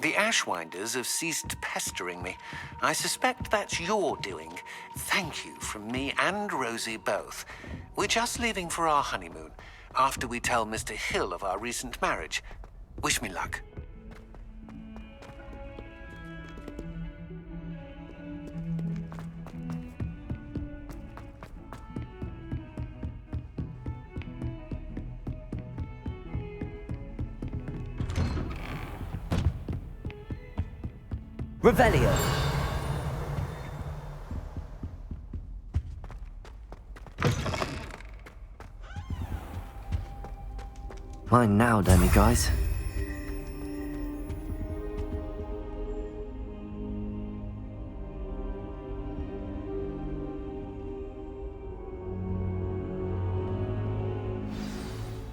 The Ashwinders have ceased pestering me. I suspect that's your doing. Thank you from me and Rosie both. We're just leaving for our honeymoon, after we tell Mr. Hill of our recent marriage. Wish me luck. Revelio. Mine now, demiguys.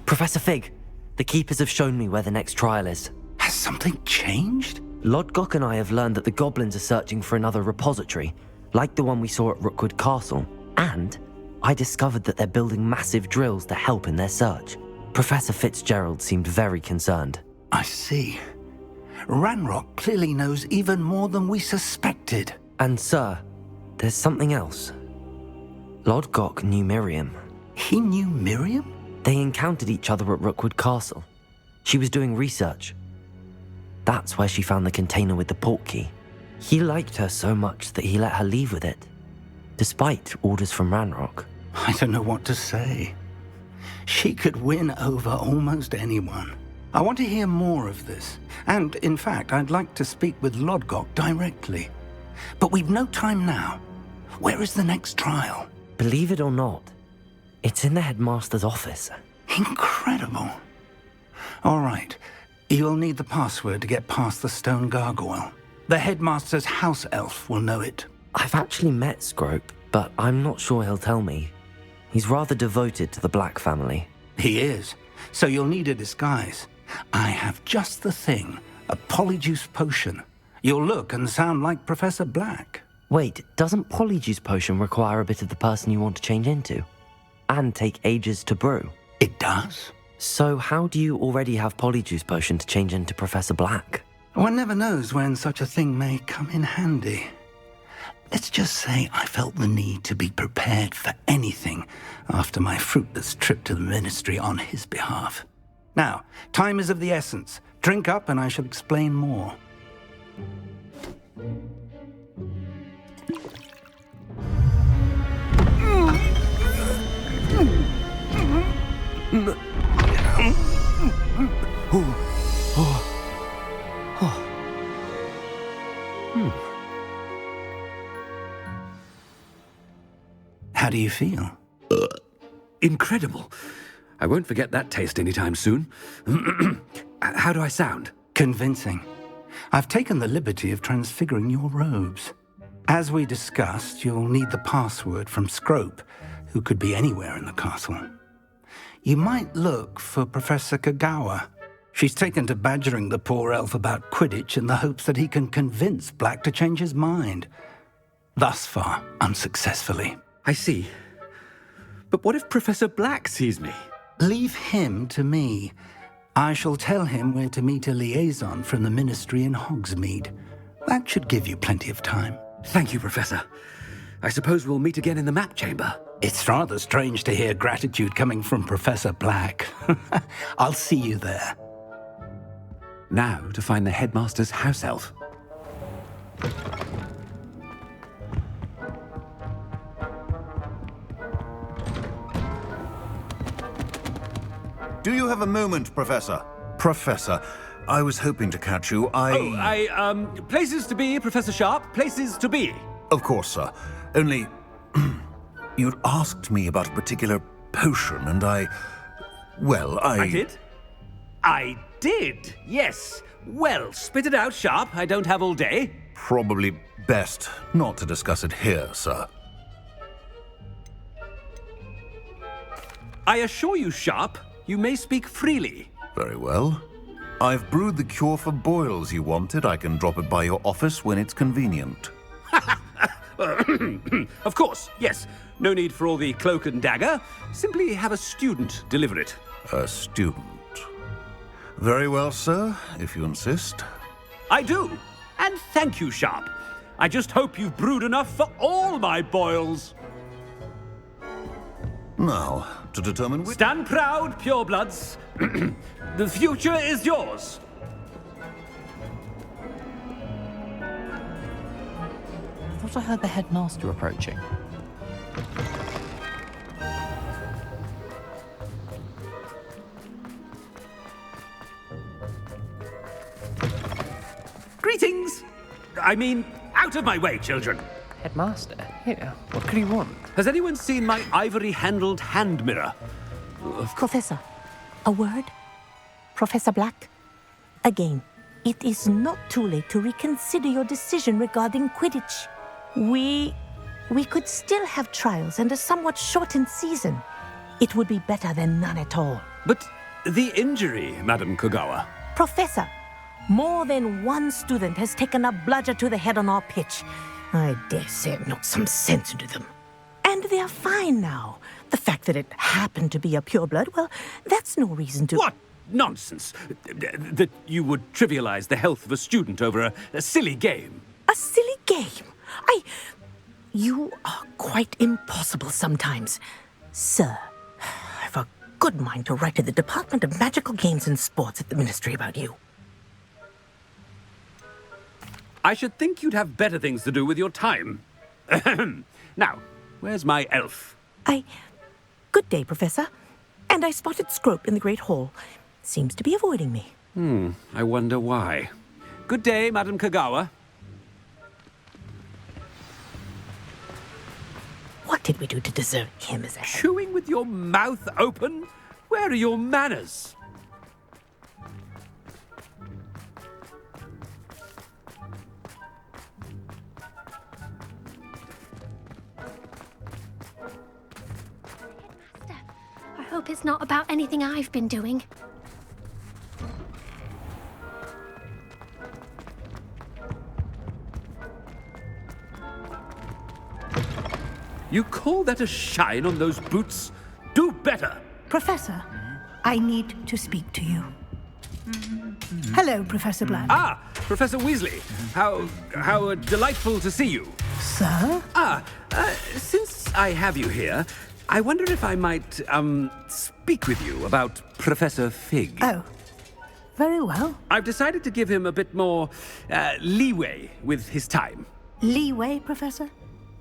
Professor Fig, the Keepers have shown me where the next trial is. Has something changed? Lodgok and I have learned that the goblins are searching for another repository, like the one we saw at Rookwood Castle. And I discovered that they're building massive drills to help in their search. Professor Fitzgerald seemed very concerned. I see. Ranrock clearly knows even more than we suspected. And sir, there's something else. Lodgok knew Miriam. He knew Miriam? They encountered each other at Rookwood Castle. She was doing research. That's where she found the container with the port key. He liked her so much that he let her leave with it, despite orders from Ranrock. I don't know what to say. She could win over almost anyone. I want to hear more of this. And, in fact, I'd like to speak with Lodgok directly. But we've no time now. Where is the next trial? Believe it or not, it's in the headmaster's office. Incredible. All right. You'll need the password to get past the stone gargoyle. The headmaster's house elf will know it. I've actually met Scrope, but I'm not sure he'll tell me. He's rather devoted to the Black family. He is. So you'll need a disguise. I have just the thing. A polyjuice potion. You'll look and sound like Professor Black. Wait, doesn't polyjuice potion require a bit of the person you want to change into? And take ages to brew? It does. So how do you already have polyjuice potion to change into Professor Black? One never knows when such a thing may come in handy. Let's just say I felt the need to be prepared for anything after my fruitless trip to the ministry on his behalf. Now, time is of the essence. Drink up and I shall explain more. How do you feel? Incredible. I won't forget that taste anytime soon. How do I sound? Convincing. I've taken the liberty of transfiguring your robes. As we discussed, you'll need the password from Scrope, who could be anywhere in the castle. You might look for Professor Kagawa. She's taken to badgering the poor elf about Quidditch in the hopes that he can convince Black to change his mind. Thus far, unsuccessfully. I see. But what if Professor Black sees me? Leave him to me. I shall tell him where to meet a liaison from the ministry in Hogsmeade. That should give you plenty of time. Thank you, Professor. I suppose we'll meet again in the map chamber. It's rather strange to hear gratitude coming from Professor Black. I'll see you there. Now to find the headmaster's house elf. Do you have a moment, Professor? Professor, I was hoping to catch you. Places to be, Professor Sharp. Places to be. Of course, sir. Only... you'd asked me about a particular potion, and I did? I did, yes. Well, spit it out, Sharp. I don't have all day. Probably best not to discuss it here, sir. I assure you, Sharp, you may speak freely. Very well. I've brewed the cure for boils you wanted. I can drop it by your office when it's convenient. Of course, yes. No need for all the cloak and dagger. Simply have a student deliver it. A student. Very well, sir, if you insist. I do. And thank you, Sharp. I just hope you've brewed enough for all my boils. Now, to determine which... Stand proud, purebloods. The future is yours. I thought I heard the headmaster approaching. Greetings! I mean, out of my way, children. Headmaster, here, what could he want? Has anyone seen my ivory-handled hand mirror? Professor, a word? Professor Black? Again, it is not too late to reconsider your decision regarding Quidditch. We could still have trials and a somewhat shortened season. It would be better than none at all. But the injury, Madam Kogawa. Professor, more than one student has taken a bludger to the head on our pitch. I dare say I've knocked some sense into them. And they're fine now. The fact that it happened to be a pureblood, well, that's no reason to... What nonsense! That you would trivialize the health of a student over a silly game. A silly game? You are quite impossible sometimes. Sir, I've a good mind to write to the Department of Magical Games and Sports at the Ministry about you. I should think you'd have better things to do with your time. Ahem. Now, where's my elf? Good day, Professor. And I spotted Scrope in the Great Hall. Seems to be avoiding me. I wonder why. Good day, Madam Kogawa. What did we do to deserve him as a head? Chewing with your mouth open? Where are your manners? I hope it's not about anything I've been doing. You call that a shine on those boots? Do better! Professor, I need to speak to you. Hello, Professor Black. Ah, Professor Weasley. How delightful to see you. Sir? Since I have you here, I wonder if I might, speak with you about Professor Fig. Oh, very well. I've decided to give him a bit more, leeway with his time. Leeway, Professor?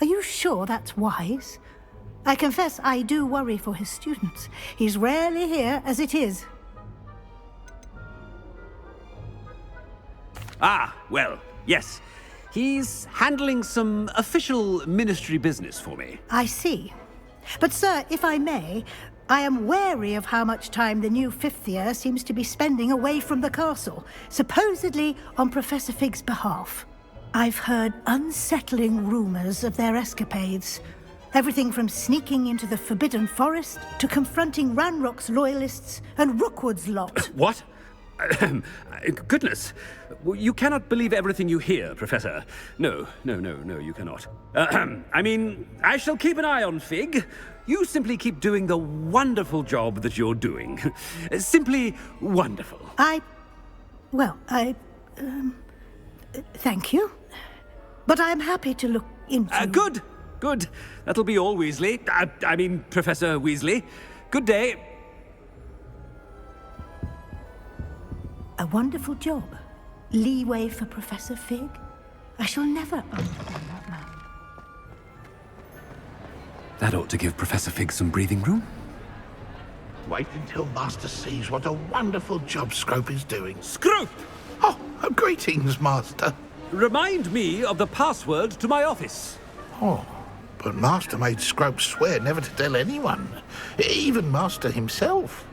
Are you sure that's wise? I confess I do worry for his students. He's rarely here as it is. Ah, well, yes. He's handling some official ministry business for me. I see. But, sir, if I may, I am wary of how much time the new fifth year seems to be spending away from the castle, supposedly on Professor Fig's behalf. I've heard unsettling rumors of their escapades. Everything from sneaking into the Forbidden Forest to confronting Ranrock's loyalists and Rookwood's lot. What? Goodness. You cannot believe everything you hear, Professor. No, you cannot. I mean, I shall keep an eye on Fig. You simply keep doing the wonderful job that you're doing. Simply wonderful. Thank you. But I'm happy to look into... Good. That'll be all, Weasley. I mean, Professor Weasley. Good day. A wonderful job. Leeway for Professor Fig. I shall never understand that man. That ought to give Professor Fig some breathing room. Wait until Master sees what a wonderful job Scrope is doing. Scrope! Oh, greetings, Master. Remind me of the password to my office. Oh, but Master made Scrope swear never to tell anyone, even Master himself.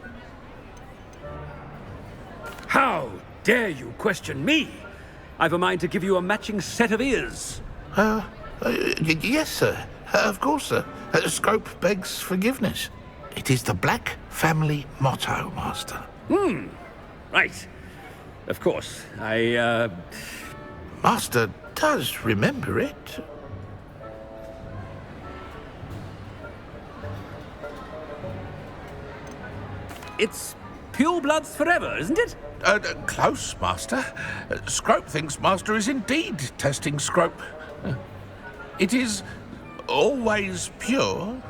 How dare you question me? I've a mind to give you a matching set of ears. Yes, sir. Of course, sir. Scrope begs forgiveness. It is the Black family motto, Master. Right. Of course. Master does remember it. It's purebloods forever, isn't it? Close, Master. Scrope thinks Master is indeed testing Scrope. It is always pure.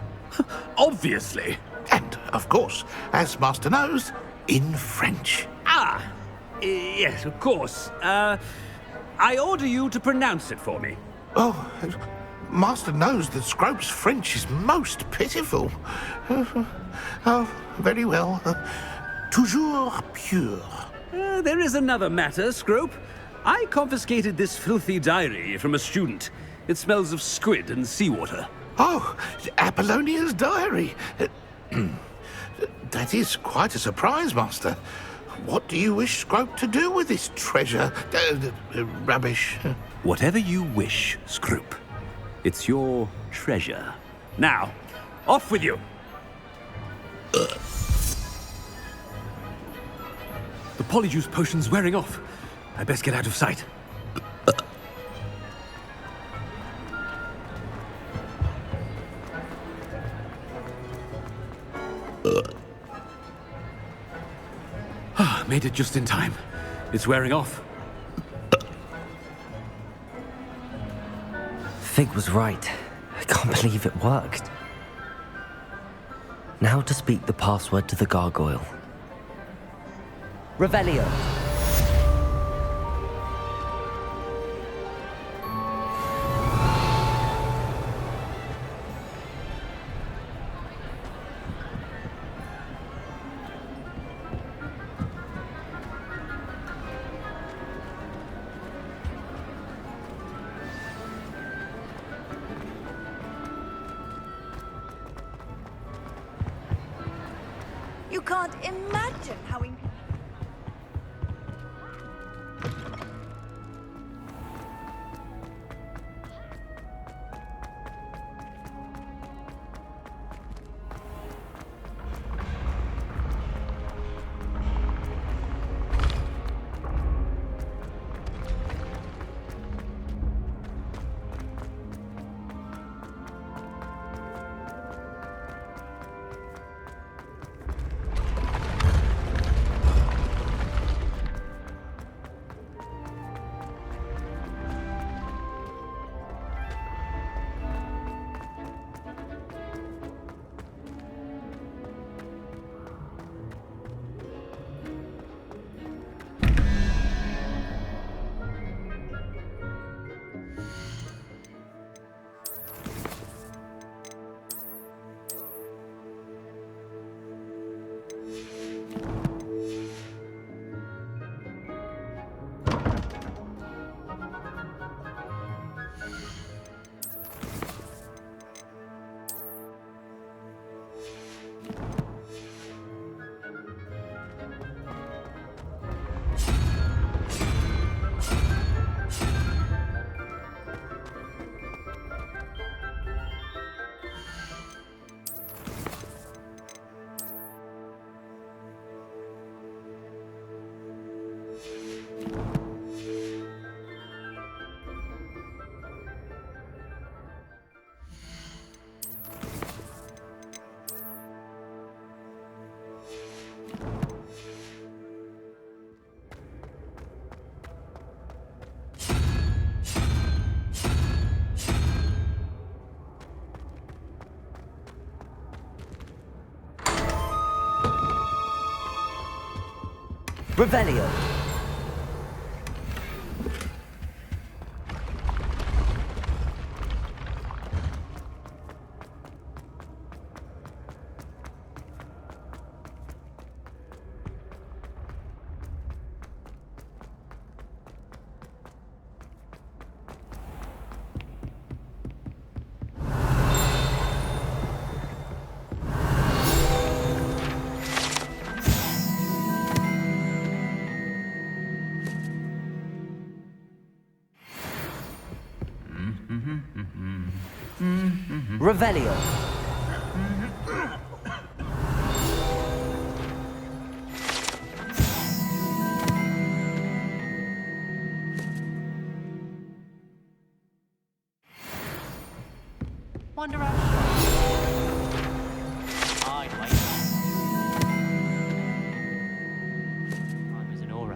Obviously. And, of course, as Master knows, in French. Yes, of course. I order you to pronounce it for me. Oh, Master knows that Scrope's French is most pitiful. Oh, very well. Toujours pure. There is another matter, Scrope. I confiscated this filthy diary from a student. It smells of squid and seawater. Oh, Apollonia's diary. That is quite a surprise, Master. What do you wish Scrope to do with this treasure? Rubbish. Whatever you wish, Scrope. It's your treasure. Now, off with you. The polyjuice potion's wearing off. I best get out of sight. Made it just in time. It's wearing off. Fig was right. I can't believe it worked. Now to speak the password to the gargoyle. Revelio. You can't imagine how... Revelio. Revelio. Wonder how... I'd wait. Time is an aura.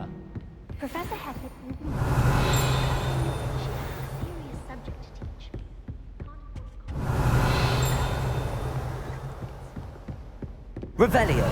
Revelio.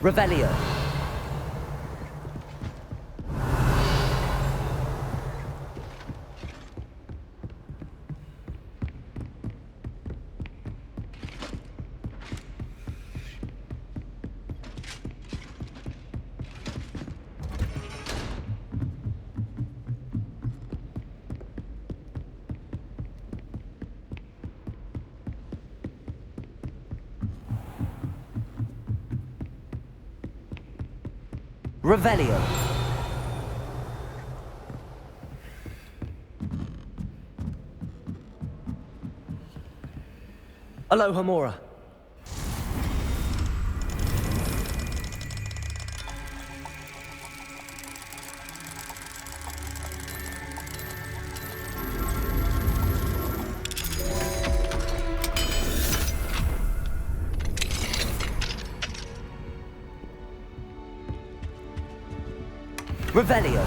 Revelio. Revelio. Aloha Mora. Revelio.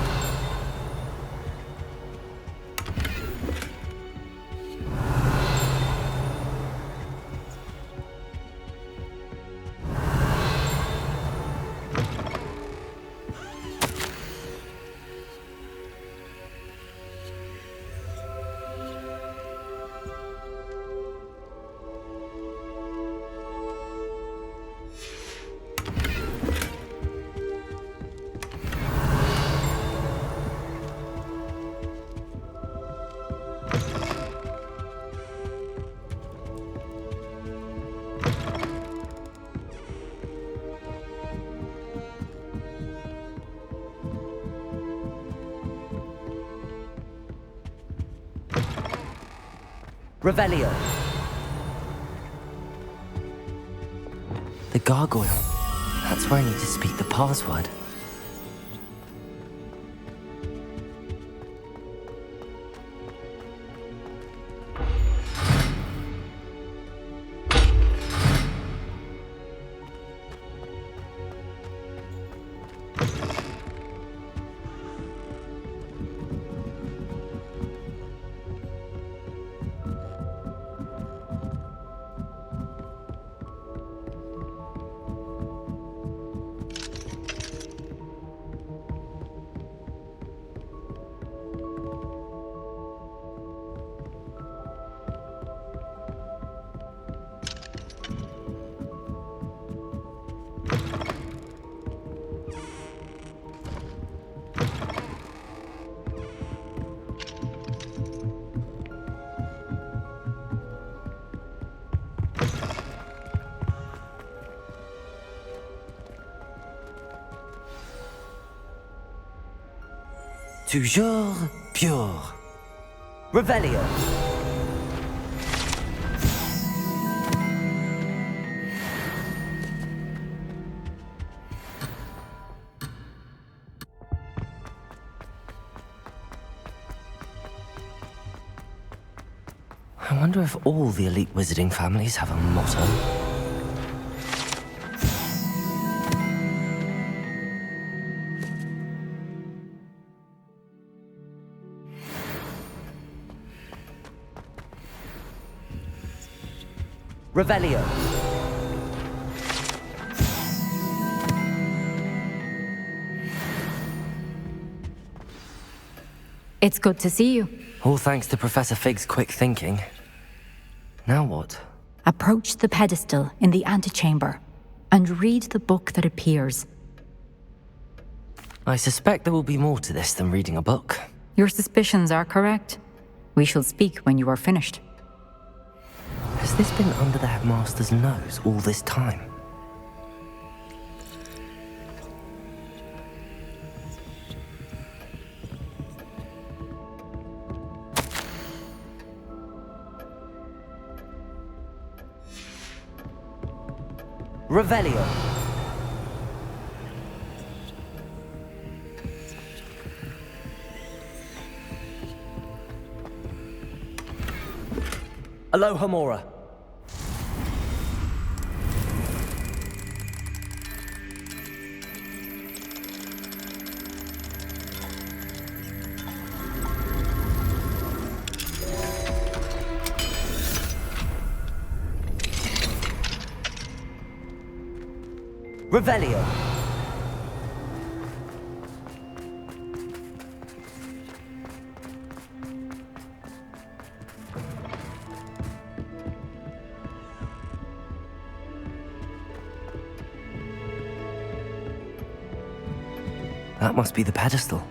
Revelio. The gargoyle. That's where I need to speak the password. Toujours pure. Revelio. I wonder if all the elite wizarding families have a motto. Revelio. It's good to see you. All thanks to Professor Fig's quick thinking. Now what? Approach the pedestal in the antechamber and read the book that appears. I suspect there will be more to this than reading a book. Your suspicions are correct. We shall speak when you are finished. Has this been under the headmaster's nose all this time? Revelio. Alohomora. Revelio. That must be the pedestal.